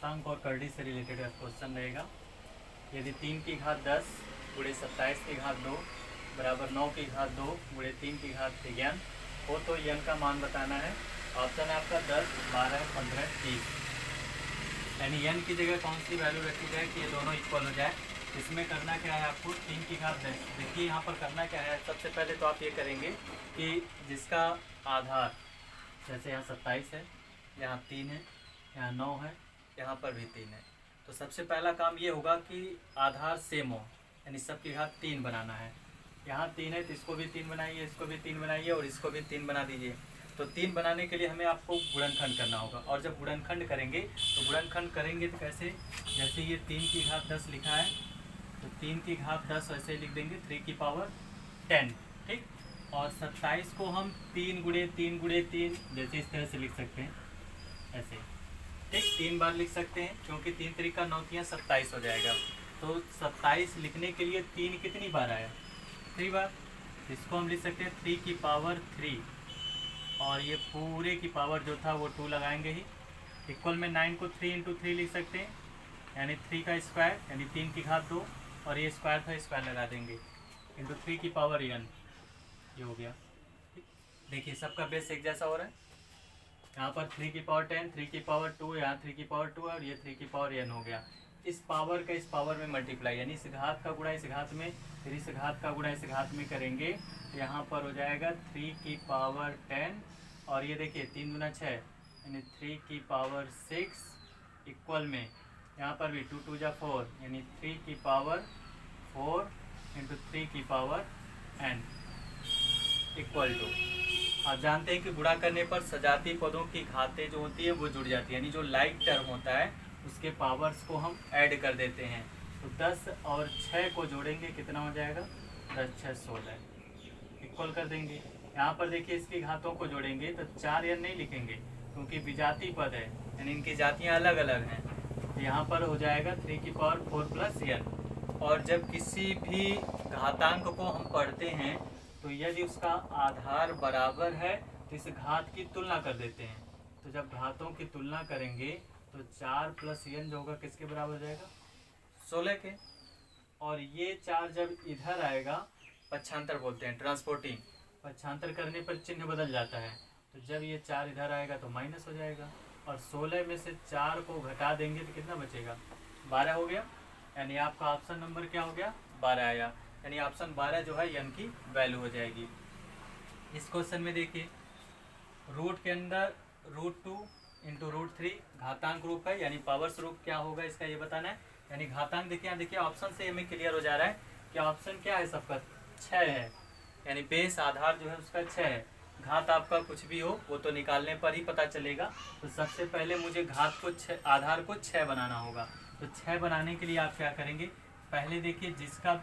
घातांक और करड़ी से रिलेटेड क्वेश्चन रहेगा। यदि 3 की घात 10 गुणे 27 की घात 2 बराबर 9 की घात 2 गुणे 3 की घात n हो तो n का मान बताना है। ऑप्शन है आपका 10, 12, 15, 30। यानी n की जगह कौन सी वैल्यू रखी जाए कि ये दोनों इक्वल हो जाए। इसमें करना क्या है आपको, 3 की घात 10। देखिए यहाँ पर करना क्या है, सबसे पहले तो आप ये करेंगे कि जिसका आधार, जैसे यहाँ 27 है, यहाँ 3 है, यहाँ 9 है, यहाँ पर भी 3 है, तो सबसे पहला काम ये होगा कि आधार सेम हो, यानी सबकी घात 3 बनाना है। यहाँ 3 है तो इसको भी 3 बनाइए, इसको भी 3 बनाइए और इसको भी 3 बना दीजिए। तो 3 बनाने के लिए हमें आपको गुणनखंड करना होगा, और जब गुणनखंड करेंगे तो गुणनखंड करेंगे तो कैसे, जैसे ये 3 की घात 10 लिखा है तो 3 की घात 10 वैसे लिख देंगे 3 की पावर 10, ठीक। और 27 को हम 3 गुणे 3 गुणे 3 जैसे इस तरह से लिख सकते हैं, ऐसे, ठीक, 3 बार लिख सकते हैं क्योंकि 3 तरीका 9 तियां 27 हो जाएगा। तो 27 लिखने के लिए 3 कितनी बार आया, 3 बार। इसको हम लिख सकते हैं 3 की पावर 3, और ये पूरे की पावर जो था वो 2 लगाएंगे ही। इक्वल में 9 को 3 इंटू 3 लिख सकते हैं, यानी 3 का स्क्वायर, यानी 3 की घात 2, और ये स्क्वायर था, स्क्वायर लगा देंगे, इंटू 3 की पावर n, ये हो गया। देखिए सबका बेस एक जैसा हो रहा है। यहाँ पर 3 की पावर 10, 3 की पावर 2, यहाँ 3 की पावर 2 और ये 3 की पावर n हो गया। इस पावर का इस पावर में मल्टीप्लाई, यानी इस घात का गुणा इस घात में, फिर इस घात का गुणा इस घात में करेंगे तो यहाँ पर हो जाएगा 3 की पावर 10, और ये देखिए 3 गुना 6 यानी 3 की पावर 6, इक्वल में यहाँ पर भी 2 2 जा 4 यानी 3 की पावर 4 इंटू 3 की पावर n इक्वल टू। आप जानते हैं कि गुणा करने पर सजातीय पदों की घातें जो होती है वो जुड़ जाती है, यानी जो लाइक टर्म होता है उसके पावर्स को हम ऐड कर देते हैं। तो 10 और 6 को जोड़ेंगे कितना हो जाएगा, 10 6 16, इक्वल कर देंगे। यहाँ पर देखिए इसकी घातों को जोड़ेंगे तो 4 n नहीं लिखेंगे क्योंकि विजातीय पद है, यानी इनकी जातियाँ अलग अलग हैं। तो यहाँ पर हो जाएगा 3 की पावर 4 प्लस n। और जब किसी भी घातांक को हम पढ़ते हैं तो यदि उसका आधार बराबर है तो इस घात की तुलना कर देते हैं। तो जब घातों की तुलना करेंगे तो 4 प्लस n जो होगा किसके बराबर हो जाएगा, 16 के। और ये 4 जब इधर आएगा, पक्षांतर बोलते हैं, ट्रांसपोर्टिंग, पक्षांतर करने पर चिन्ह बदल जाता है। तो जब ये 4 इधर आएगा तो माइनस हो जाएगा, और 16 में से 4 को घटा देंगे तो कितना बचेगा, 12 हो गया। यानी आपका ऑप्शन नंबर क्या हो गया, 12 आया। यानी ऑप्शन 12 जो है n की वैल्यू हो जाएगी। इस क्वेश्चन में देखिए रूट के अंदर √2 इंटू √3 घातांक रूप है, यानी पावर्स रूप क्या होगा इसका ये बताना है। यानी घातांक देखिए, यहाँ देखिए ऑप्शन से हमें क्लियर हो जा रहा है कि ऑप्शन क्या है सबका, 6 है, यानी बेस आधार जो है उसका 6 है। घात आपका कुछ भी हो वो तो निकालने पर ही पता चलेगा। तो सबसे पहले मुझे घात को 6, आधार को 6 बनाना होगा। तो 6 बनाने के लिए आप क्या करेंगे, पहले देखिए जिसका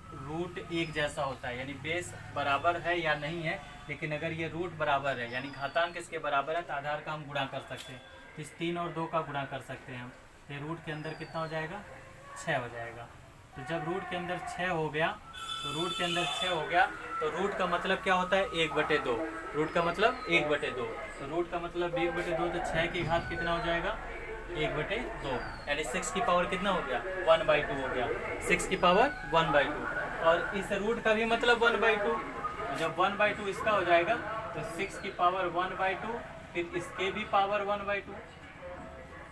रूट एक जैसा होता है, यानी बेस बराबर है या नहीं है, लेकिन अगर ये रूट बराबर है यानी घातांक इसके बराबर है तो आधार का हम गुणा कर सकते हैं। तो इस 3 और 2 का गुणा कर सकते हैं हम, ये रूट के अंदर कितना हो जाएगा, 6 हो जाएगा। तो जब रूट के अंदर 6 हो गया, तो रूट के अंदर 6 हो गया तो रूट का मतलब क्या होता है, 1/2। रूट का मतलब 1/2, तो रूट का मतलब 1/2, तो 6 की घात कितना हो जाएगा, 1/2, यानी 6 की पावर कितना हो गया, 1/2 हो गया, 6 की पावर 1/2। और इस रूट का भी मतलब 1/2, जब 1/2 इसका हो जाएगा तो 6 की पावर 1/2, फिर इसके भी पावर 1/2।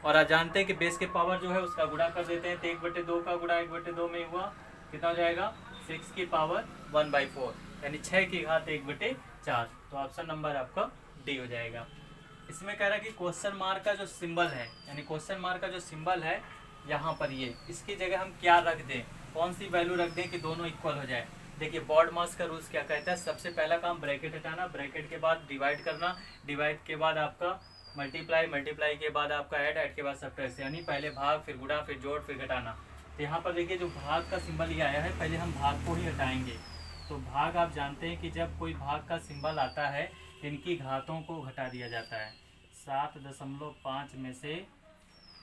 और आप जानते हैं कि बेस के पावर जो है उसका गुणा कर देते हैं, तो 1/2 का गुणा 1/2 में हुआ कितना हो जाएगा, 6 की पावर 1/4, यानी 6 की घात 1/4। तो ऑप्शन नंबर आपका डी हो जाएगा। इसमें कह रहा है कि क्वेश्चन मार्क का जो सिंबल है, यानी क्वेश्चन मार्क का जो सिंबल है यहाँ पर, ये इसकी जगह हम क्या रख दें, कौन सी वैल्यू रख दें कि दोनों इक्वल हो जाए। देखिए बॉड मास का रूल्स क्या कहता है, सबसे पहला काम ब्रैकेट हटाना, ब्रैकेट के बाद डिवाइड करना, डिवाइड के बाद आपका मल्टीप्लाई, मल्टीप्लाई के बाद आपका ऐड के बाद सब्ट्रैक्ट, यानी पहले भाग फिर गुणा फिर जोड़ फिर घटाना। तो यहाँ पर देखिए जो भाग का सिंबल ये आया है, पहले हम भाग को ही हटाएंगे। तो भाग आप जानते हैं कि जब कोई भाग का सिंबल आता है इनकी घातों को घटा दिया जाता है। 7.5 में से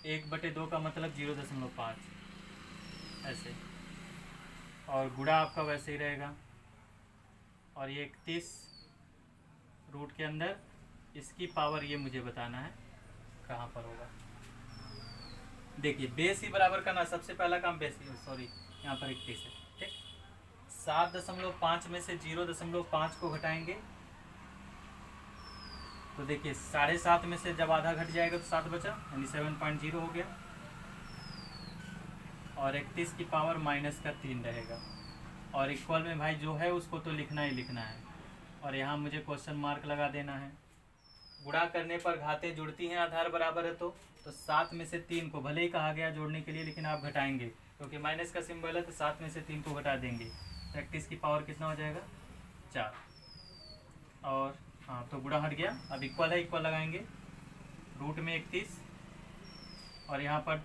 1/2 का मतलब 0.5, ऐसे, और गुणा आपका वैसे ही रहेगा। और ये 31 रूट के अंदर, इसकी पावर ये मुझे बताना है कहाँ पर होगा। देखिए बेस ही बराबर करना, सबसे पहला काम बेस ही, सॉरी यहाँ पर 31 है, ठीक। 7.5 में से 0.5 को घटाएंगे तो देखिए 7.5 में से जब आधा घट जाएगा तो 7 बचा, यानी 7.0 हो गया। और 31 की पावर -3 रहेगा। और इक्वल में भाई जो है उसको तो लिखना ही लिखना है, और यहाँ मुझे क्वेश्चन मार्क लगा देना है। गुणा करने पर घातें जुड़ती हैं, आधार बराबर है तो 7 में से 3 को भले ही कहा गया जोड़ने के लिए, लेकिन आप घटाएंगे क्योंकि माइनस का सिंबल है, तो 7 में से 3 को घटा देंगे। 31 की पावर कितना हो जाएगा 4। और हाँ तो गुणा हट गया, अब इक्वल है, इक्वल लगाएंगे, रूट में 31 और यहाँ पर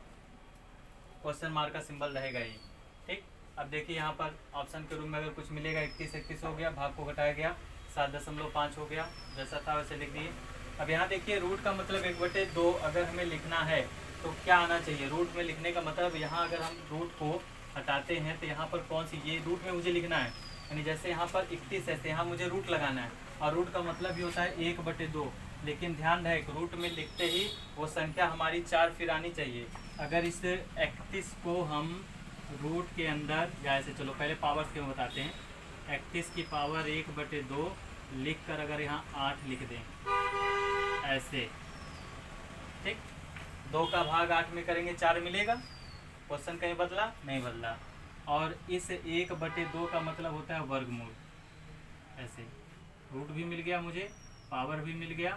क्वेश्चन मार्क का सिंबल रहेगा ही, ठीक। अब देखिए यहाँ पर ऑप्शन के रूप में अगर कुछ मिलेगा, 31 हो गया, भाग को घटाया गया, 7.5 हो गया, जैसा था वैसे लिख दिए। अब यहाँ देखिए रूट का मतलब 1/2 अगर हमें लिखना है तो क्या आना चाहिए, रूट में लिखने का मतलब यहाँ अगर हम रूट को हटाते हैं तो यहाँ पर कौन सी, ये रूट में मुझे लिखना है, यानी जैसे यहाँ पर 31 है तो यहाँ मुझे रूट लगाना है, और रूट का मतलब भी होता है 1/2। लेकिन ध्यान रहे रूट में लिखते ही वो संख्या हमारी 4 फिर आनी चाहिए। अगर इस 31 को हम रूट के अंदर, जैसे चलो पहले पावर्स के बताते हैं, 31 की पावर 1/2 लिख कर अगर यहाँ 8 लिख दें ऐसे, ठीक। 2 का भाग 8 में करेंगे 4 मिलेगा, क्वेश्चन कहीं बदला नहीं बदला। और इस 1/2 का मतलब होता है वर्गमूल, ऐसे रूट भी मिल गया मुझे, पावर भी मिल गया,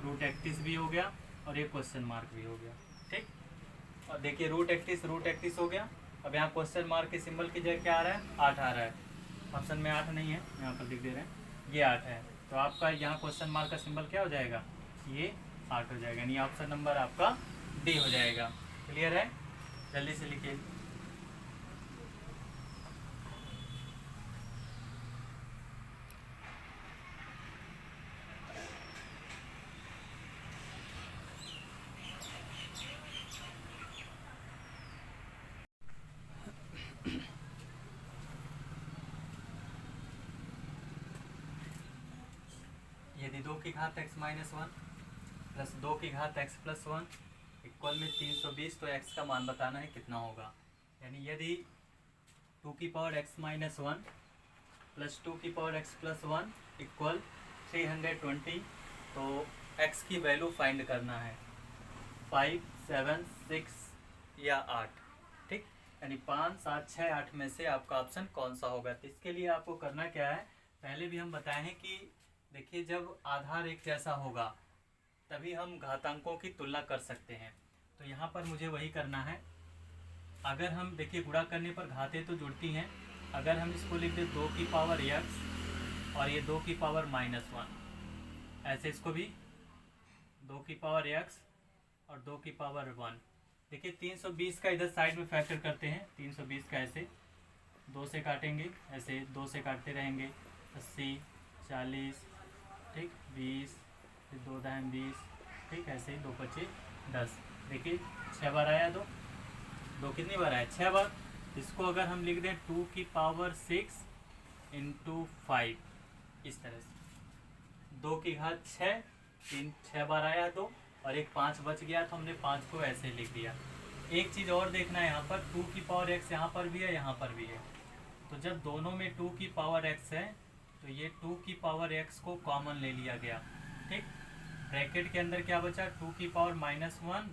रूट 31 भी हो गया और एक क्वेश्चन मार्क भी हो गया, ठीक। और देखिए रूट 31 हो गया। अब यहाँ क्वेश्चन मार्क के सिंबल की जगह क्या आ रहा है 8 आ रहा है, ऑप्शन में 8 नहीं है, यहाँ पर लिख दे रहे हैं ये 8 है, तो आपका यहाँ क्वेश्चन मार्क का सिंबल क्या हो जाएगा, ये 8 हो जाएगा, यानी ऑप्शन नंबर आपका डी हो जाएगा। क्लियर है, जल्दी से लिखिए। यदि 2 की घात x-1 प्लस 2 की घात x+1 इक्वल में 320 तो x का मान बताना है कितना होगा। यानी यदि 2 की पावर x-1 प्लस 2 की पावर x+1 इक्वल 320 तो x की वैल्यू फाइंड करना है 5, 7, 6 या 8, ठीक। यानी 5, 7, 6, 8 में से आपका ऑप्शन कौन सा होगा। तो इसके लिए आपको करना क्या है, पहले भी हम बताए हैं कि देखिए जब आधार एक जैसा होगा तभी हम घातांकों की तुलना कर सकते हैं, तो यहाँ पर मुझे वही करना है। अगर हम देखिए गुणा करने पर घातें तो जुड़ती हैं, अगर हम इसको लिख दें 2 की पावर x और ये 2 की पावर -1, ऐसे इसको भी 2 की पावर x और 2 की पावर 1। देखिए 320 का इधर साइड में फैक्टर करते हैं, 320 का ऐसे 2 से काटेंगे, ऐसे 2 से काटते रहेंगे, 80, 40, ठीक, 20, फिर 2 दाएं 20, ठीक, ऐसे ही 2 25 10। देखिए 6 बार आया, 2 कितनी बार आया 6 बार। इसको अगर हम लिख दें 2 की पावर 6 इंटू 5, इस तरह से 2 की घात 6, 6 बार आया 2 और एक 5 बच गया तो हमने 5 को ऐसे लिख दिया। एक चीज़ और देखना है, यहाँ पर 2 की पावर x यहाँ पर भी है, यहाँ पर भी है, तो जब दोनों में 2 की पावर x है तो ये 2 की पावर x को कॉमन ले लिया गया, ठीक। ब्रैकेट के अंदर क्या बचा 2 की पावर -1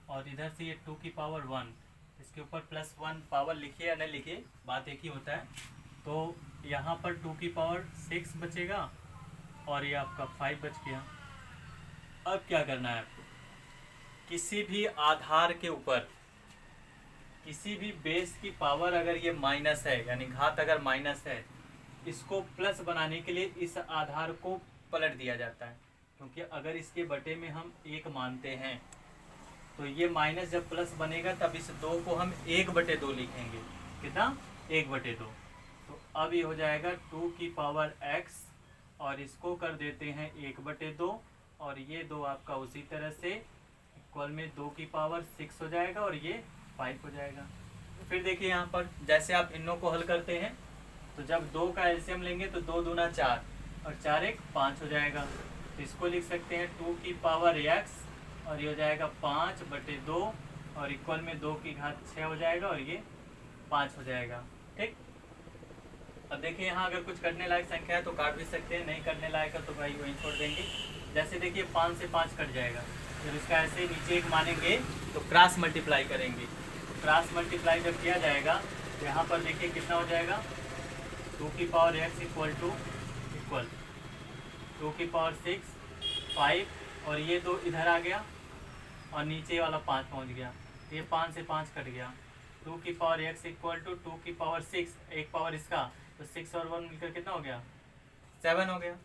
और इधर से ये 2 की पावर 1, इसके ऊपर +1 पावर लिखिए या नहीं लिखिए बात एक ही होता है। तो यहाँ पर 2 की पावर 6 बचेगा और ये आपका 5 बच गया। अब क्या करना है आपको, किसी भी आधार के ऊपर किसी भी बेस की पावर अगर ये माइनस है, यानी घात अगर माइनस है, इसको प्लस बनाने के लिए इस आधार को पलट दिया जाता है, क्योंकि अगर इसके बटे में हम 1 मानते हैं तो ये माइनस जब प्लस बनेगा तब इस 2 को हम 1/2 लिखेंगे, कितना 1/2। तो अब ये हो जाएगा 2 की पावर x और इसको कर देते हैं 1/2 और ये 2 आपका उसी तरह से इक्वल में 2 की पावर 6 हो जाएगा और ये 5 हो जाएगा। फिर देखिए यहाँ पर जैसे आप इनों को हल करते हैं तो जब 2 का एलसीएम लेंगे तो 2 दूना 4 और 4 1 5 हो जाएगा। तो इसको लिख सकते हैं 2 की पावर x और ये हो जाएगा 5/2 और इक्वल में 2 की घात 6 हो जाएगा और ये 5 हो जाएगा। ठीक, अब देखिए यहाँ अगर कुछ करने लायक संख्या है तो काट भी सकते हैं, नहीं करने लायक है तो भाई वहीं छोड़ देंगे। जैसे देखिए 5 से 5 कट जाएगा, जब इसका ऐसे नीचे एक मानेंगे तो क्रॉस मल्टीप्लाई करेंगे। तो क्रॉस मल्टीप्लाई जब किया जाएगा तो यहाँ पर देखिए कितना हो जाएगा, 2 की पावर x इक्वल 2 की पावर 6 5 और ये 2 इधर आ गया और नीचे वाला 5 पहुँच गया, ये 5 से 5 कट गया। 2 की पावर x इक्वल टू 2 की पावर 6, एक पावर इसका, तो 6 और 1 मिलकर कितना हो गया, 7 हो गया।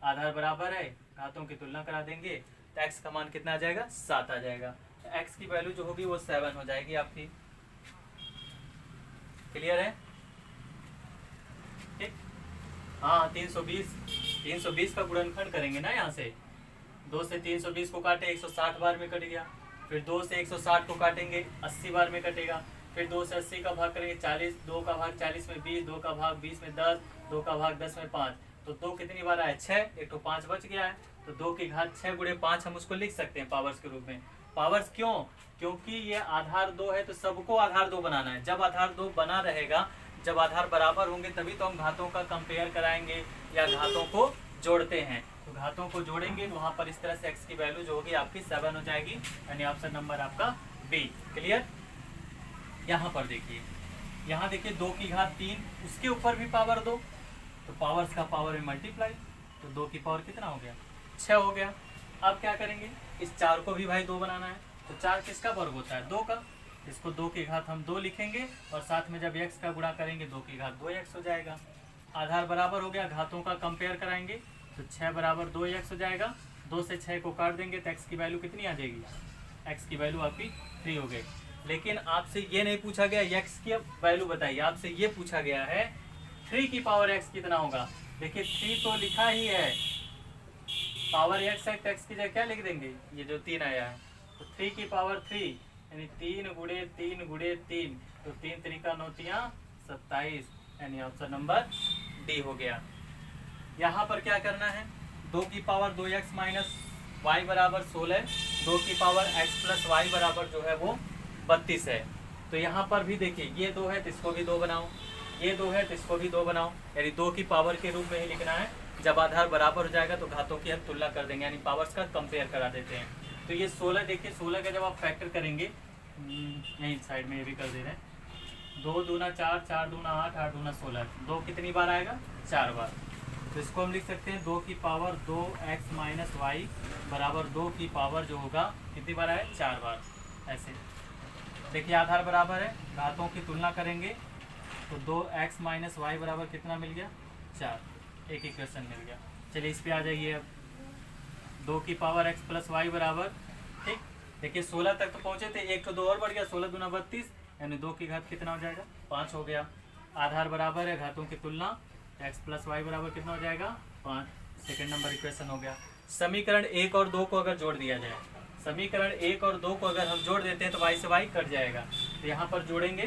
आधार बराबर है, घातों की तुलना करा देंगे तो x का मान कितना आ जाएगा, 7 आ जाएगा। तो x की वैल्यू जो होगी वो 7 हो जाएगी आपकी। क्लियर है? ठीक, हाँ 320 का गुणनखंड करेंगे ना, यहाँ से 2 से 320 को काटे 160 बार में कट गया, फिर 2 से 160 को काटेंगे 80 बार में कटेगा, फिर 2 से 80 का भाग करेंगे 40, 2 का भाग 40 में 20, 2 का भाग 20 में 10, 2 का भाग 10 में 5, तो 2 कितनी बार आया, 6, एक तो 5 बच गया है, तो 2 की घात 6 गुणे 5 हम उसको लिख सकते हैं पावर्स के रूप में। पावर्स क्यों, क्योंकि ये आधार 2 है तो सबको आधार 2 बनाना है। जब आधार 2 बना रहेगा, जब आधार बराबर होंगे तभी तो हम घातों का कंपेयर कराएंगे या घातों को जोड़ते हैं। तो घातों को जोड़ेंगे तो वहाँ पर इस तरह से x की वैल्यू जो होगी आपकी 7 हो जाएगी, यानी ऑप्शन नंबर आपका बी। क्लियर? यहाँ पर देखिए, यहाँ देखिए 2 की घात 3, उसके ऊपर भी पावर 2, तो पावर्स का पावर में मल्टीप्लाई, तो 2 की पावर कितना हो गया, 6 हो गया। अब क्या करेंगे, इस 4 को भी भाई 2 बनाना है, तो 4 किसका वर्ग होता है, 2 का, इसको 2 की घात हम 2 लिखेंगे और साथ में जब x का गुणा करेंगे 2 की घात 2x हो जाएगा। आधार बराबर हो गया, घातों का कंपेयर कराएंगे तो 6 बराबर 2x हो जाएगा। 2 से 6 को काट देंगे तो x की वैल्यू कितनी आ जाएगी, x की वैल्यू आपकी 3 हो गई। लेकिन आपसे ये नहीं पूछा गया x की वैल्यू बताइए, आपसे ये पूछा गया है 3 की पावर x कितना होगा। देखिए 3 तो लिखा ही है, पावर x है, x की जगह क्या लिख देंगे, ये जो 3 आया है, तो 3 की पावर 3 यानी 3 गुणे 3 गुणे 3, तो 3 3 9 27, यानी ऑप्शन नंबर डी हो गया। यहाँ पर क्या करना है, 2 की पावर 2x माइनस वाई बराबर 16, 2 की पावर x प्लस वाई बराबर जो है वो 32 है। तो यहाँ पर भी देखिए ये 2 है तो इसको भी 2 बनाओ, ये 2 है तो इसको भी 2 बनाओ, यानी 2 की पावर के रूप में ही लिखना है। जब आधार बराबर हो जाएगा तो घातों की हम तुलना कर देंगे, यानी पावर्स का कंपेयर करा देते हैं। तो ये 16 देखिए, 16 का जब आप फैक्टर करेंगे, यहीं साइड में ये भी कर दे रहे हैं, 2 दूना 4, 4 दूना 8, 8 दूना 16, 2 कितनी बार आएगा, 4 बार। तो इसको हम लिख सकते हैं 2 की पावर 2x माइनस वाई बराबर 2 की पावर जो होगा कितनी बार आए, 4 बार। ऐसे देखिए आधार बराबर है, घातों की तुलना करेंगे तो 2x माइनस वाई बराबर कितना मिल गया, 4, एक इक्वेशन मिल गया। चलिए इस पे आ जाइए अब, 2 की पावर x प्लस वाई बराबर, ठीक, देखिए 16 तक तो पहुँचे थे, एक तो 2 और बढ़ गया, 16 दूना 32, यानी 2 की घात कितना हो जाएगा, 5 हो गया। आधार बराबर है, घातों की तुलना, x प्लस वाई बराबर कितना हो जाएगा, 5, सेकेंड नंबर इक्वेशन हो गया। समीकरण 1 और 2 को अगर जोड़ दिया जाए, समीकरण 1 और 2 को अगर हम जोड़ देते हैं तो y से y कट जाएगा, तो यहाँ पर जोड़ेंगे,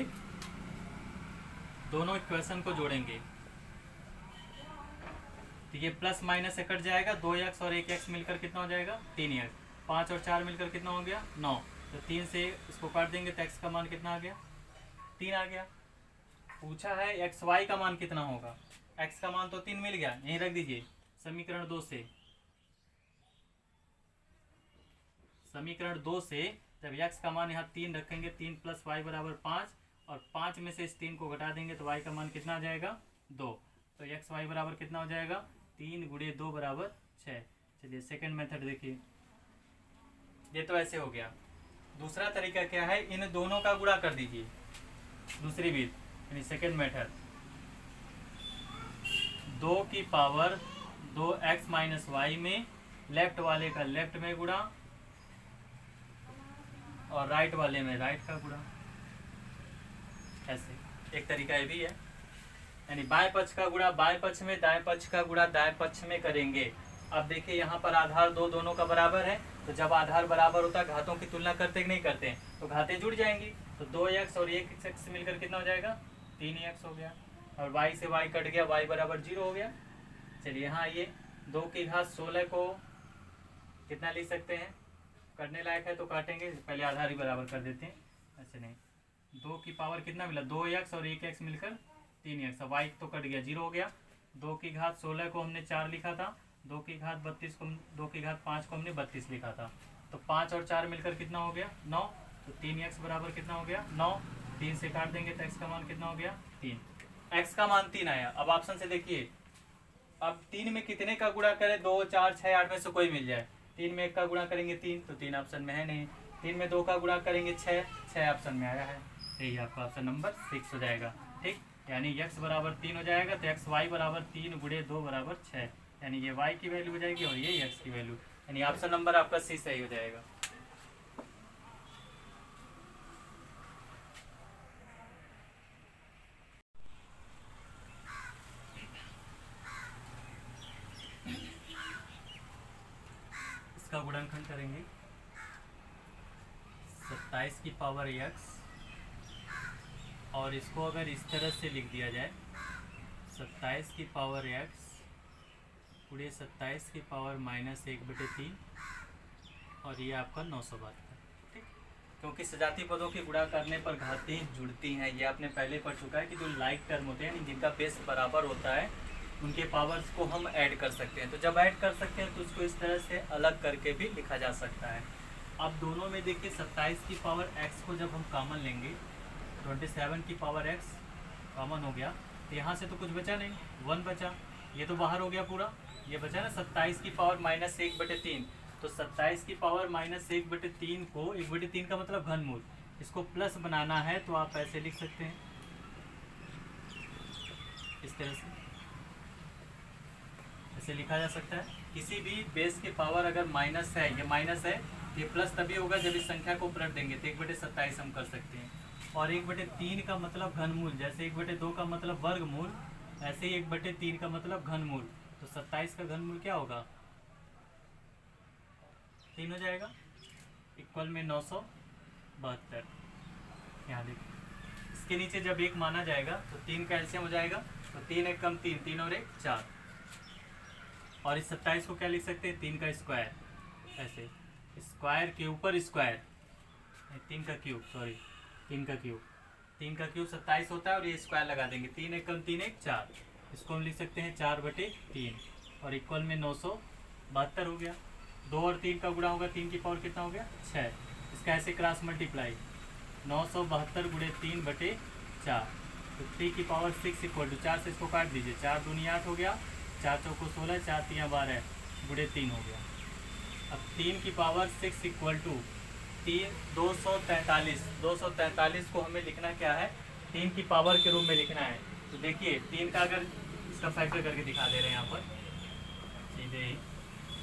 दोनों इक्वेशन को जोड़ेंगे तो ये प्लस माइनस से कट जाएगा, 2x और 1x मिलकर कितना हो जाएगा, 3x, 5 और 4 मिलकर कितना हो गया, 9, तो 3 से इसको काट देंगे तो x का मान कितना आ गया, 3 आ गया। पूछा है एक्स वाई का मान कितना होगा, x का मान तो 3 मिल गया, यहीं रख दीजिए। समीकरण 2 से, समीकरण 2 से जब x का मान यहाँ 3 रखेंगे, 3 प्लस वाई बराबर 5, और 5 में से इस 3 को घटा देंगे तो y का मान कितना आ जाएगा, 2, तो एक्स वाई बराबर कितना हो जाएगा, 3 गुणे 2 बराबर 6। चलिए सेकंड मेथड देखिए, ये तो ऐसे हो गया। दूसरा तरीका क्या है, इन दोनों का गुणा कर दीजिए, दूसरी विधि यानी सेकंड मेथड, 2 की पावर 2x माइनस वाई में लेफ्ट वाले का लेफ्ट में गुणा और राइट वाले में राइट का गुणा, ऐसे एक तरीका ये भी है। यानी बाएं पक्ष का गुणा बाएं पक्ष में, दाएं पक्ष का गुणा दाएं पक्ष में करेंगे। अब देखिए यहाँ पर आधार दोनों का बराबर है, तो जब आधार बराबर होता है घातों की तुलना करते कि नहीं करते हैं, तो घातें जुड़ जाएंगी, तो 2x और 1x मिलकर कितना हो जाएगा, 3x हो गया, और y से y कट गया, y बराबर 0 हो गया। चलिए यहाँ आइए, 2 की घात 16 को कितना लिख सकते हैं, करने लायक है तो काटेंगे, पहले आधार ही बराबर कर देते हैं, ऐसे नहीं। 2 की पावर कितना मिला, 2x और 1x मिलकर 3x, y तो कट गया, 0 हो गया। 2 की घात 16 को हमने 4 लिखा था, 2 की घात 32 को 2 की घात 5 को हमने 32 लिखा था, तो 5 और 4 मिलकर कितना हो गया 9, तो 3x बराबर कितना हो गया 9। 3 से काट देंगे तो x का मान कितना हो गया 3, x का मान 3 आया। अब ऑप्शन से देखिए, अब 3 में कितने का गुणा करें, 2 4 6 8 में से कोई मिल जाए। 3 में 1 का गुणा करेंगे 3, तो 3 ऑप्शन में है नहीं। 3 में 2 का गुणा करेंगे 6, 6 ऑप्शन में आया है, यही आपका ऑप्शन नंबर 6 हो जाएगा। ठीक, यानी x बराबर 3 हो जाएगा, तो x y बराबर 3 गुणे 2 बराबर 6, यानी ये y की वैल्यू हो जाएगी और ये x की वैल्यू, यानी ऑप्शन नंबर आपका सी सही हो जाएगा। इसका गुणनखंड करेंगे, 27 की पावर x, और इसको अगर इस तरह से लिख दिया जाए, 27 की पावर x गुणे 27 की पावर -1/3, और ये आपका 972। ठीक, क्योंकि सजाती पदों के गुणा करने पर घातें जुड़ती हैं, ये आपने पहले पढ़ चुका है कि जो लाइक टर्म होते हैं, जिनका बेस बराबर होता है, उनके पावर्स को हम ऐड कर सकते हैं। तो जब ऐड कर सकते हैं तो उसको इस तरह से अलग करके भी लिखा जा सकता है। अब दोनों में देखिए 27 की पावर x को जब हम कॉमन लेंगे, 27 की पावर x कॉमन हो गया, तो यहाँ से तो कुछ बचा नहीं, 1 बचा, ये तो बाहर हो गया पूरा, ये बचा ना 27 की पावर -1/3, तो 27 की पावर -1/3 को 1/3 का मतलब घनमूल, इसको प्लस बनाना है तो आप ऐसे लिख सकते हैं, इस तरह से ऐसे लिखा जा सकता है। किसी भी बेस के पावर अगर माइनस है, ये माइनस है, ये प्लस तभी होगा जब इस संख्या को पलट देंगे, तो 1/27 हम कर सकते हैं। और 1/3 का मतलब घनमूल, जैसे 1/2 का मतलब वर्गमूल, ऐसे ही 1/3 का मतलब घनमूल, तो 27 का घनमूल क्या होगा 3 हो जाएगा, इक्वल में 972। यहाँ देखिए, इसके नीचे जब 1 माना जाएगा तो 3 का एलसीएम हो जाएगा, तो 3 1 कम 3, 3 और 1 4, और इस 27 को क्या लिख सकते हैं 3 का स्क्वायर, ऐसे स्क्वायर के ऊपर स्क्वायर, 3 का क्यूब, सॉरी 3 का क्यूब, 3 का क्यूब 27 होता है, और ये स्क्वायर लगा देंगे, 3 1 कम 3 1 4, इसको हम लिख सकते हैं 4/3, और इक्वल में 972 हो गया। 2 और 3 का गुणा होगा, 3 की पावर कितना हो गया 6, इसका ऐसे क्रॉस मल्टीप्लाई, 972 गुणे 3/4, तो 3 की पावर 6 इक्वल टू 4 से इसको काट दीजिए, 4 दूनी 8 हो गया, 4 चौको 16, 4 3 12 गुणे 3 हो गया। अब 3 की पावर 6 इक्वल टू 243 को हमें लिखना क्या है 3 की पावर के रूप में लिखना है। तो देखिए 3 का अगर इसका फैक्टर करके दिखा दे रहे हैं यहाँ पर सीधे ही,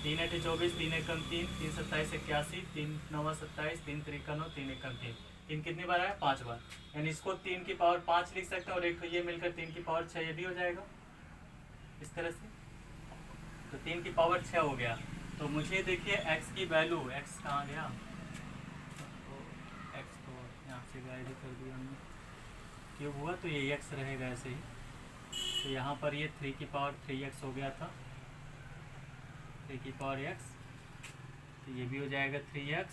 3 8 24, 3 1 कम 3, 3 27 81, 3 9 27, 3 3 9, 3 1 कम 3, 3 कितनी बार आया 5 बार, यानी इसको 3 की पावर 5 लिख सकते हैं, और एक तो ये मिलकर 3 की पावर 6 ये भी हो जाएगा इस तरह से, तो 3 की पावर 6 हो गया। तो मुझे देखिए x की वैल्यू, x कहाँ गया, तो x को यहाँ से गाइड कर दिया हमने, क्यूब हुआ तो ये x रहेगा ऐसे ही, तो यहाँ पर ये 3 की पावर 3x हो गया था, 3 की पावर x, तो ये भी हो जाएगा 3x।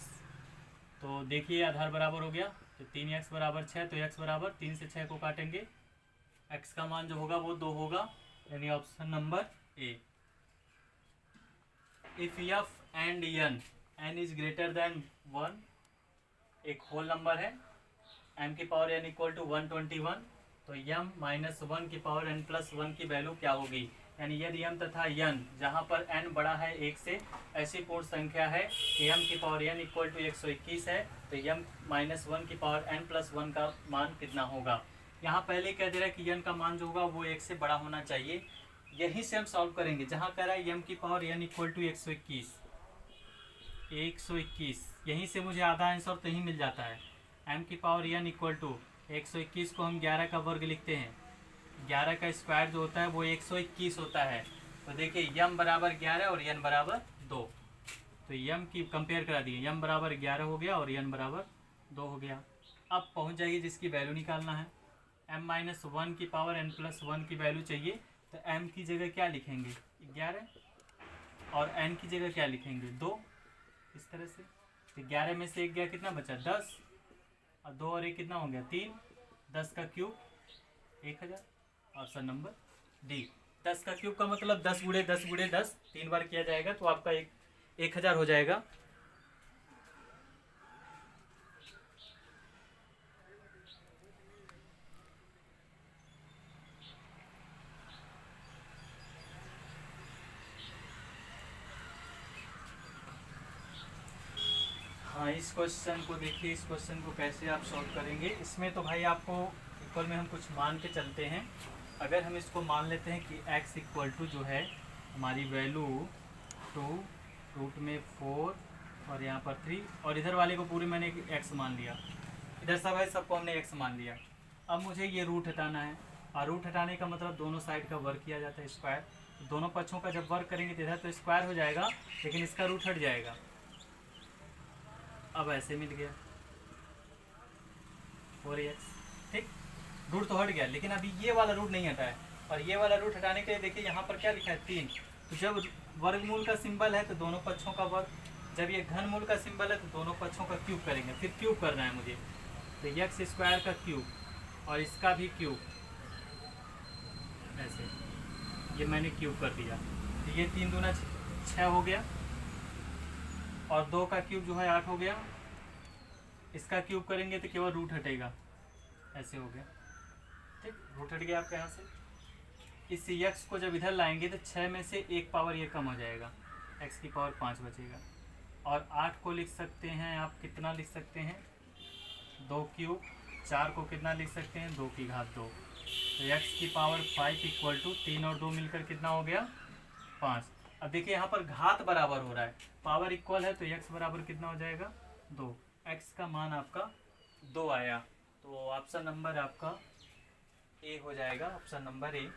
तो देखिए आधार बराबर हो गया, तो 3x बराबर 6, तो x बराबर 3 से 6 को काटेंगे, x का मान जो होगा वो 2 होगा, यानी option number A. If f and n is greater than 1, एक होल नंबर है, m की पावर n इक्वल टू 121, तो m -1 की पावर n प्लस 1 की वैल्यू क्या होगी, यानी यदि m तथा n जहाँ पर n बड़ा है 1 से, ऐसी पूर्ण संख्या है कि m की पावर n इक्वल टू 121 है, तो m -1 की पावर n प्लस 1 का मान कितना होगा। यहाँ पहले कह दे रहा है कि n का मान जो होगा वो 1 से बड़ा होना चाहिए, यहीं से हम सॉल्व करेंगे, जहाँ कह रहा है m की पावर n इक्वल टू 121, यहीं से मुझे आधा आंसर तो यहीं मिल जाता है। m की पावर n इक्वल टू 121 को हम 11 का वर्ग लिखते हैं, 11 का स्क्वायर जो होता है वो 121 होता है, तो देखिए m बराबर 11 और n बराबर 2, तो m की कंपेयर करा दिए, m बराबर 11 हो गया और n बराबर 2 हो गया। अब पहुँच जाइए जिसकी वैल्यू निकालना है, m -1 की पावर n प्लस 1 की वैल्यू चाहिए, तो m की जगह क्या लिखेंगे 11, और n की जगह क्या लिखेंगे 2, इस तरह से तो 11 में से 1 गया, कितना बचा 10, और 2 और 1 कितना हो गया 3, 10 का क्यूब 1000। Option number D. 10 का क्यूब का मतलब 10 गुणे 10 गुणे 10 3 बार किया जाएगा तो आपका 1000 हो जाएगा। हाँ, इस क्वेश्चन को देखिए, इस क्वेश्चन को कैसे आप सॉल्व करेंगे। इसमें तो भाई आपको इक्वल में हम कुछ मान के चलते हैं। अगर हम इसको मान लेते हैं कि x इक्वल टू जो है हमारी वैल्यू 2 रूट में 4 और यहाँ पर 3 और इधर वाले को पूरे मैंने x मान लिया, इधर सब है सबको हमने x मान लिया। अब मुझे ये रूट हटाना है, और रूट हटाने का मतलब दोनों साइड का वर्क किया जाता है स्क्वायर। दोनों पक्षों का जब वर्क करेंगे तो इधर तो स्क्वायर हो जाएगा लेकिन इसका रूट हट जाएगा। अब ऐसे मिल गया 4x, ठीक, रूट तो हट गया लेकिन अभी ये वाला रूट नहीं हटा है। और ये वाला रूट हटाने के लिए देखिए यहाँ पर क्या लिखा है 3। तो जब वर्गमूल का सिंबल है तो दोनों पक्षों का वर्ग, जब ये घनमूल का सिंबल है तो दोनों पक्षों का क्यूब करेंगे। फिर क्यूब करना है मुझे, तो x स्क्वायर का क्यूब और इसका भी क्यूब, ऐसे ये मैंने क्यूब कर दिया। तो ये 3 दूना 6 हो गया और 2 का क्यूब जो है 8 हो गया। इसका क्यूब करेंगे तो केवल रूट हटेगा, ऐसे हो गया, ठीक, रूट हट गया आपके यहाँ से। इस x को जब इधर लाएंगे तो 6 में से 1 पावर ये कम हो जाएगा, x की पावर 5 बचेगा। और 8 को लिख सकते हैं आप, कितना लिख सकते हैं 2 क्यूब। 4 को कितना लिख सकते हैं 2 की घात 2। तो x की पावर 5 इक्वल टू 3 और 2 मिलकर कितना हो गया 5। अब देखिए यहाँ पर घात बराबर हो रहा है, पावर इक्वल है तो x बराबर कितना हो जाएगा 2। x का मान आपका 2 आया, तो ऑप्शन नंबर आपका ए हो जाएगा, ऑप्शन नंबर ए।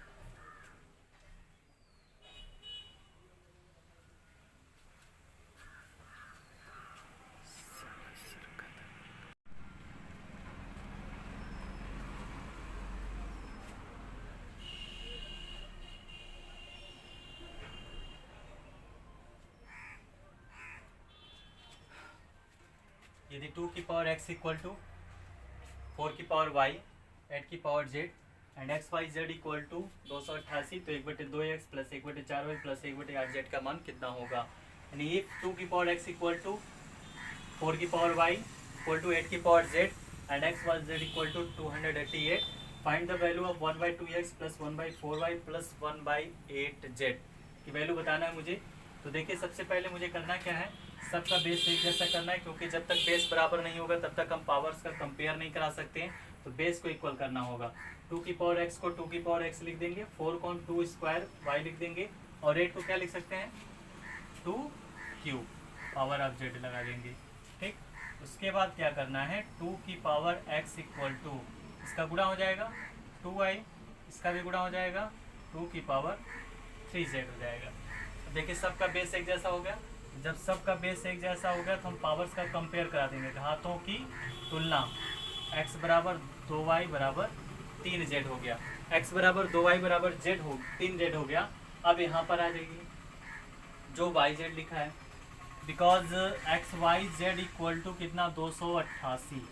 यदि 2 की पावर x इक्वल टू 4 की पावर y 8 की power z and x y z equal to 288, तो 1/2x plus 1/4y plus 1/8z का मान कितना होगा। यानी इफ 2 की पावर x इक्वल टू 4 की पावर y इक्वल टू 8 की power z and x y z equal to 288, find the value of 1/2x plus 1/4y plus 1/8z की value बताना है मुझे। तो देखिए सबसे पहले मुझे करना क्या है, सबका बेस एक जैसा करना है, क्योंकि जब तक बेस बराबर नहीं होगा तब तक हम पावर्स का कंपेयर नहीं करा सकते हैं। तो बेस को इक्वल करना होगा। 2 की पावर x को 2 की पावर x लिख देंगे, 4 को 2 स्क्वायर y लिख देंगे और 8 को क्या लिख सकते हैं 2 क्यूब, पावर ऑफ z लगा देंगे, ठीक। उसके बाद क्या करना है 2 की पावर x इक्वल टू, इसका गुणा हो जाएगा 2y, इसका भी गुणा हो जाएगा 2 की पावर 3z हो जाएगा। देखिए सबका बेस एक जैसा हो गया। जब सबका बेस एक जैसा हो गया तो हम पावर्स का कंपेयर करा देंगे, घातों की तुलना। x बराबर 2y बराबर 3z हो गया, x बराबर 2y बराबर 3z हो गया। अब यहाँ पर आ जाइए जो yz लिखा है, because x y z equal to कितना 288,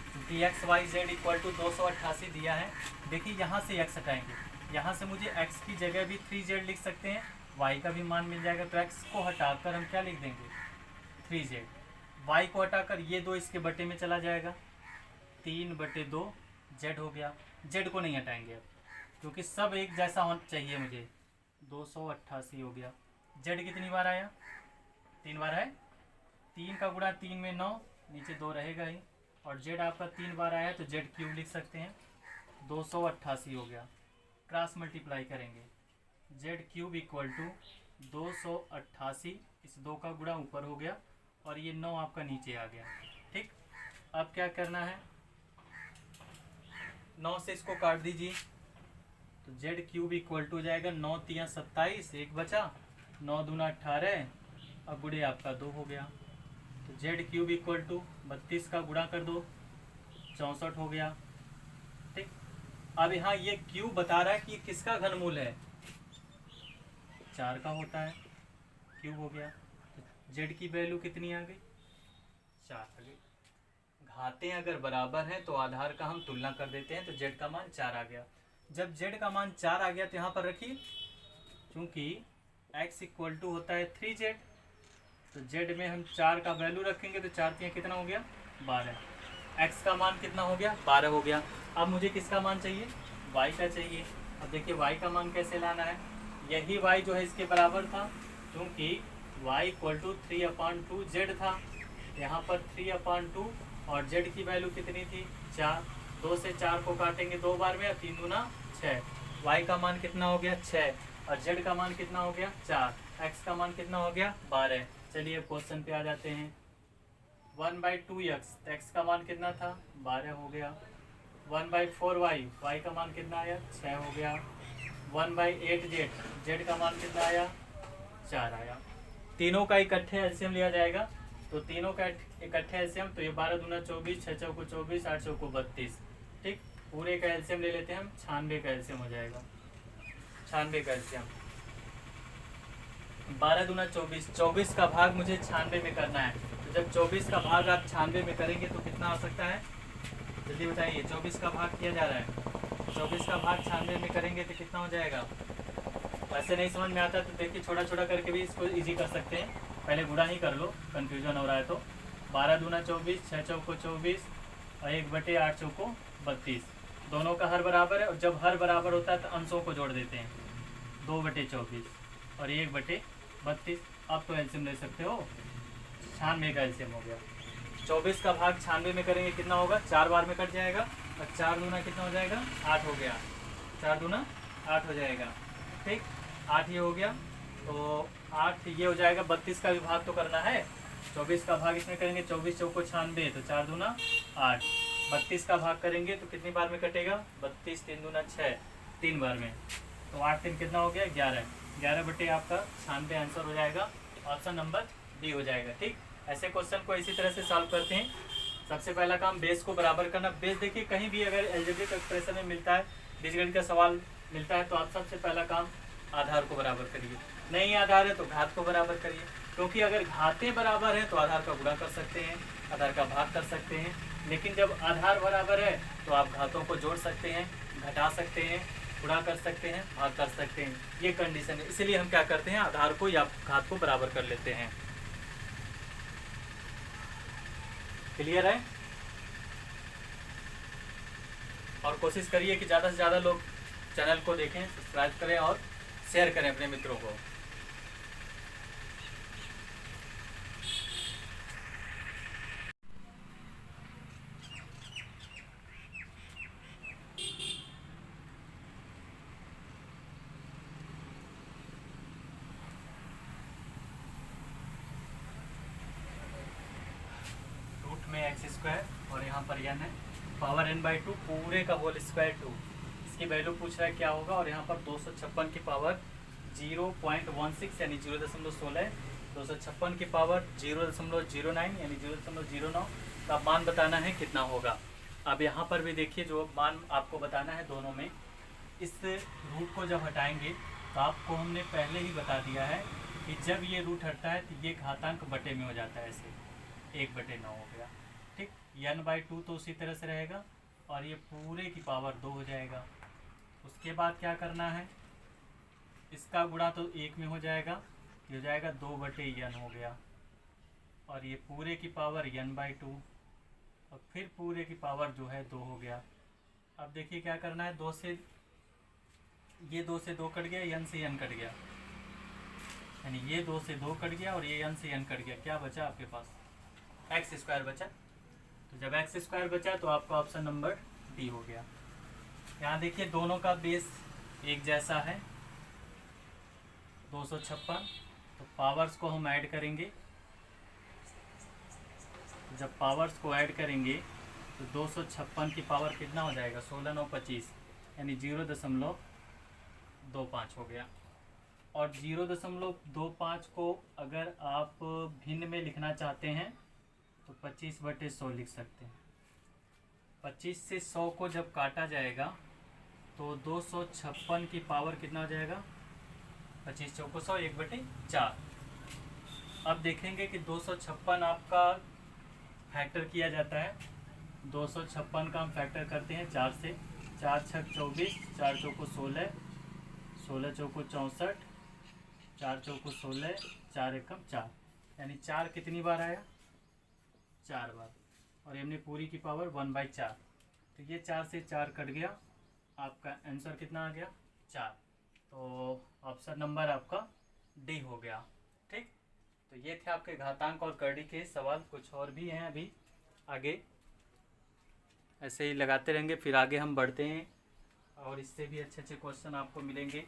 क्योंकि x y z equal to 288 दिया है। देखिए यहाँ से x हटाएंगे, यहाँ से मुझे x की जगह भी 3z लिख सकते हैं, y का भी मान मिल जाएगा। तो x को हटाकर हम क्या लिख देंगे 3z, y को हटाकर ये 2 इसके बटे में चला जाएगा, 3/2 z हो गया। z को नहीं हटाएंगे अब, क्योंकि सब एक जैसा होना चाहिए मुझे। 288 हो गया। z कितनी बार आया 3 बार है, 3 का गुणा 3 में 9, नीचे 2 रहेगा ही, और z आपका 3 बार आया तो z क्यूब लिख सकते हैं। 288 हो गया, क्रॉस मल्टीप्लाई करेंगे, z क्यूब इक्वल टू 288, इस 2 का गुणा ऊपर हो गया और ये 9 आपका नीचे आ गया, ठीक। अब क्या करना है 9 से इसको काट दीजिए, तो z क्यूब इक्वल टू हो जाएगा 9 3 27, एक बचा, 9 दूना 18 और गुणे आपका 2 हो गया। तो z क्यूब इक्वल टू 32 का गुणा कर दो 64 हो गया, ठीक। अब यहाँ ये क्यूब बता रहा है कि किसका घनमूल है, 4 का होता है, क्यूब हो गया। तो z की वैल्यू कितनी आ गई 4। घातें अगर बराबर हैं तो आधार का हम तुलना कर देते हैं, तो z का मान 4 आ गया। जब z का मान 4 आ गया तो यहाँ पर रखिए, क्योंकि x इक्वल टू होता है 3z, तो z में हम 4 का वैल्यू रखेंगे तो 4 3 कितना हो गया 12। x का मान कितना हो गया 12 हो गया। अब मुझे किसका मान चाहिए, y का चाहिए। अब देखिए y का मान कैसे लाना है, यही y जो है इसके बराबर था, क्योंकि y इक्वल टू 3/2z था। यहाँ पर 3/2 और z की वैल्यू कितनी थी 4। 2 से 4 को काटेंगे 2 बार में, 3 दूना 6। y का मान कितना हो गया 6 और z का मान कितना हो गया 4। x का मान कितना हो गया 12। चलिए क्वेश्चन पे आ जाते हैं। 1/2x, x का मान कितना था 12 हो गया। 1/4y, y का मान कितना आया 6 हो गया। 1/8z, z का मान कितना आया 4 आया। तीनों का इकट्ठे एलसीएम लिया जाएगा, तो तीनों का इकट्ठे एलसीएम, तो ये 12 दूना 24, 6 चौको 24, 8 चौको 32। ठीक, पूरे का एलसीएम ले लेते हैं हम, 96 का एलसीएम हो जाएगा। 96 का एलसीएम, 12 दूना 24, 24 का भाग मुझे 96 में करना है। तो जब 24 का भाग आप 96 में करेंगे तो कितना आ सकता है, जल्दी बताइए। 24 का भाग किया जा रहा है, 24 का भाग 96 में करेंगे तो कितना हो जाएगा। वैसे नहीं समझ में आता तो देखिए छोटा छोटा करके भी इसको इजी कर सकते हैं, पहले गुणा ही कर लो, कन्फ्यूजन हो रहा है तो। 12 दूना 24, 6 चौको 24 और 1/8 चौको 32। दोनों का हर बराबर है, और जब हर बराबर होता है तो अंशों को जोड़ देते हैं। 2/24 और 1/32। अब तो एलसीएम ले सकते हो, 96 का एलसीएम हो गया। 24 का भाग 96 में करेंगे कितना होगा, 4 बार में कट जाएगा, और 4 दूना कितना हो जाएगा 8 हो गया। 4 दूना 8 हो जाएगा। ठीक, 8 ये हो गया, तो 8 ये हो जाएगा। 32 का भी भाग तो करना है, 24 का भाग इसमें करेंगे, 24 चौको 96, तो 4 दूना 8। 32 का भाग करेंगे तो कितनी बार में कटेगा, 32 3 दूना 6, 3 बार में, तो 8 3 कितना हो गया 11। 11 आपका 96 आंसर हो जाएगा, ऑप्शन नंबर डी हो जाएगा। ठीक, ऐसे क्वेश्चन को इसी तरह से सॉल्व करते हैं। सबसे पहला काम बेस को बराबर करना। बेस देखिए कहीं भी अगर अलजेब्रिक एक्सप्रेशन में मिलता है, बीजगणित का सवाल मिलता है, तो आप सबसे पहला काम आधार को बराबर करिए। नहीं आधार है तो घात को बराबर करिए, क्योंकि अगर घातें बराबर हैं तो आधार का गुणा कर सकते हैं, आधार का भाग कर सकते हैं। लेकिन जब आधार बराबर है तो आप घातों को जोड़ सकते हैं, घटा सकते हैं, गुणा कर सकते हैं, भाग कर सकते हैं। ये कंडीशन है, इसलिए हम क्या करते हैं, आधार को या घात को बराबर कर लेते हैं। क्लियर है? और कोशिश करिए कि ज़्यादा से ज़्यादा लोग चैनल को देखें, सब्सक्राइब करें और शेयर करें अपने मित्रों को। रूट में x² और यहाँ पर n है, पावर n/2 पूरे का होल स्क्वायर 2। इसकी वैल्यू पूछ रहा है क्या होगा, और यहाँ पर 256 की पावर 0.16 यानी 0.16, 256 की पावर 0.09 यानी 0.09 का मान बताना है कितना होगा। अब यहाँ पर भी देखिए जो मान आपको बताना है दोनों में, इस रूट को जब हटाएंगे तो आपको हमने पहले ही बता दिया है कि जब ये रूट हटता है तो ये घातांक बटे में हो जाता है, ऐसे 1/9 हो गया। ठीक, n/2 तो उसी तरह से रहेगा, और ये पूरे की पावर 2 हो जाएगा। उसके बाद क्या करना है, इसका गुणा तो 1 में हो जाएगा, ये हो जाएगा 2/n हो गया, और ये पूरे की पावर n/2, और फिर पूरे की पावर जो है 2 हो गया। अब देखिए क्या करना है, 2 से ये 2 से 2 कट गया, n से n कट गया, यानी ये 2 से 2 कट गया और ये n से n कट गया। क्या बचा आपके पास, x² बचा। तो जब x² बचा तो आपका ऑप्शन नंबर डी हो गया। यहाँ देखिए दोनों का बेस एक जैसा है, 256, तो पावर्स को हम ऐड करेंगे। जब पावर्स को ऐड करेंगे तो 256 की पावर कितना हो जाएगा, 16 9 25 यानी 0.25 हो गया। और 0.25 को अगर आप भिन्न में लिखना चाहते हैं तो 25/100 लिख सकते हैं। 25 से 100 को जब काटा जाएगा तो 256 की पावर कितना हो जाएगा, 25 चौको 100, 1/4। अब देखेंगे कि 256 आपका फैक्टर किया जाता है। 256 का हम फैक्टर करते हैं 4 से। 4 छक 24, 4 चौको 16, 16 चौको 64, 4 चौको 16, 4 एकम 4, यानी 4 कितनी बार आया? 4 बार। और हमने पूरी की पावर 1/4, तो ये 4 से 4 कट गया, आपका आंसर कितना आ गया? 4। तो ऑप्शन नंबर आपका डी हो गया। ठीक, तो ये थे आपके घातांक और करड़ी के सवाल। कुछ और भी हैं अभी आगे, ऐसे ही लगाते रहेंगे, फिर आगे हम बढ़ते हैं और इससे भी अच्छे अच्छे क्वेश्चन आपको मिलेंगे।